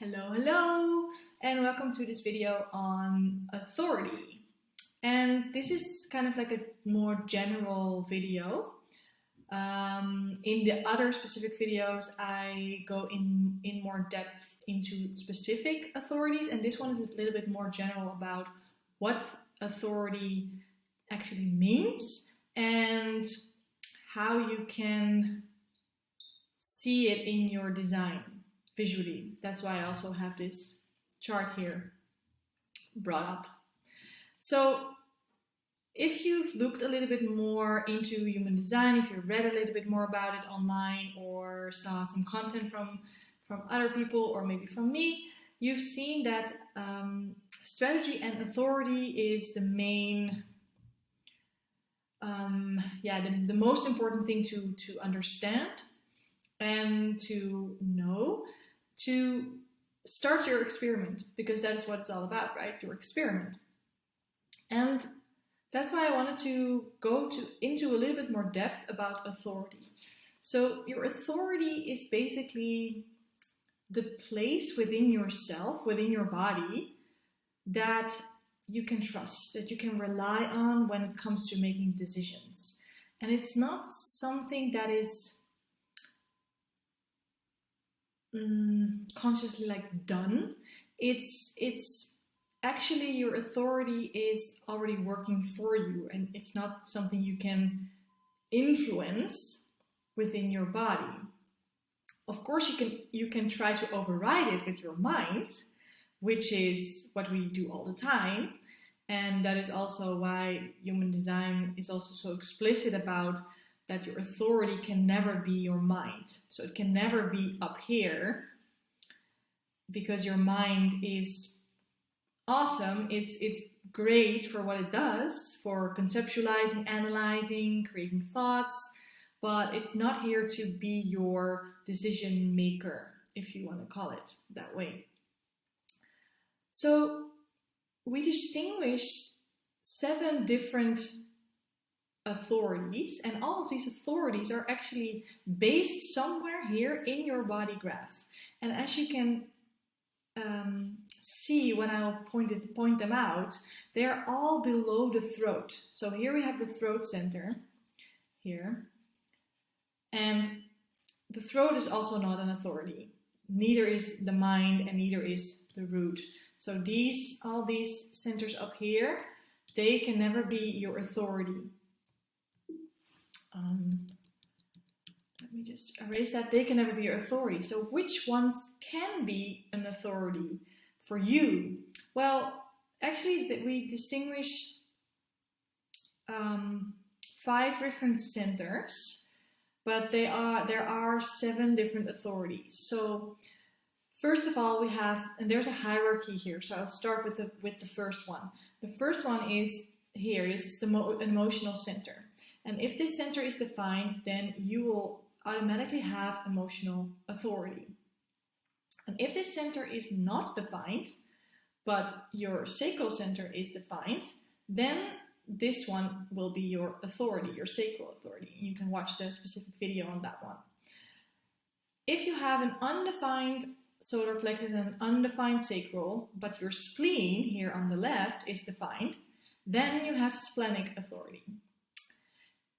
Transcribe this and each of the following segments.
Hello, and welcome to this video on authority. And this is kind of like a more general video. In the other specific videos, I go in more depth into specific authorities, and this one is a little bit more general about what authority actually means and how you can see it in your design visually. That's why I also have this chart here brought up. So if you've looked a little bit more into human design, if you've read a little bit more about it online or saw some content from other people or maybe from me, you've seen that strategy and authority is the main, the most important thing to understand and to know, to start your experiment, because that's what it's all about, right? Your experiment. And that's why I wanted to go into a little bit more depth about authority. So your authority is basically the place within yourself, within your body, that you can trust, that you can rely on when it comes to making decisions. And it's not something that is consciously done. It's actually, your authority is already working for you, and it's not something you can influence within your body. Of course, you can try to override it with your mind, which is what we do all the time, and that is also why human design is also so explicit about that your authority can never be your mind. So it can never be up here, because your mind is awesome. It's great for what it does, for conceptualizing, analyzing, creating thoughts, but it's not here to be your decision maker, if you want to call it that way. So we distinguish 7 different authorities, and all of these authorities are actually based somewhere here in your body graph. And as you can see when I'll point them out, they're all below the throat. So here we have the throat center here, and the throat is also not an authority. Neither is the mind, and neither is the root. So all these centers up here, they can never be your authority. Let me just erase that. They can never be your authority. So which ones can be an authority for you? Well, actually, we distinguish 5 different centers, but there are 7 different authorities. So first of all, we have, and there's a hierarchy here. So I'll start with the first one. The first one is here. This is the emotional center. And if this center is defined, then you will automatically have emotional authority. And if this center is not defined, but your sacral center is defined, then this one will be your authority, your sacral authority. You can watch the specific video on that one. If you have an undefined solar plexus and an undefined sacral, but your spleen here on the left is defined, then you have splenic authority.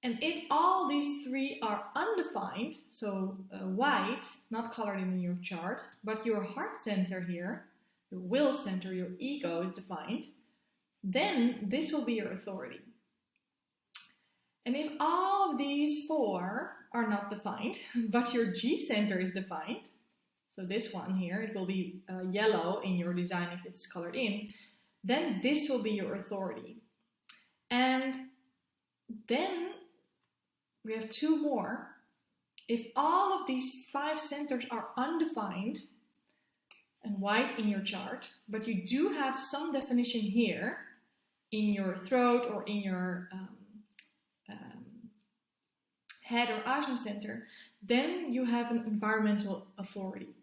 And if all these 3 are undefined, so white, not colored in your chart, but your heart center here, your will center, your ego is defined, then this will be your authority. And if all of these 4 are not defined, but your G center is defined, so this one here, it will be yellow in your design if it's colored in, then this will be your authority. And then we have 2 more. If all of these 5 centers are undefined and white in your chart, but you do have some definition here in your throat or in your head or ajna center, then you have an environmental authority.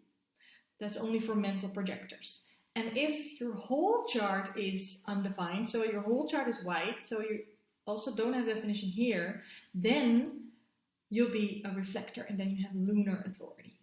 That's only for mental projectors. And if your whole chart is undefined, so your whole chart is white, so you also don't have definition here, then you'll be a reflector, and then you have lunar authority.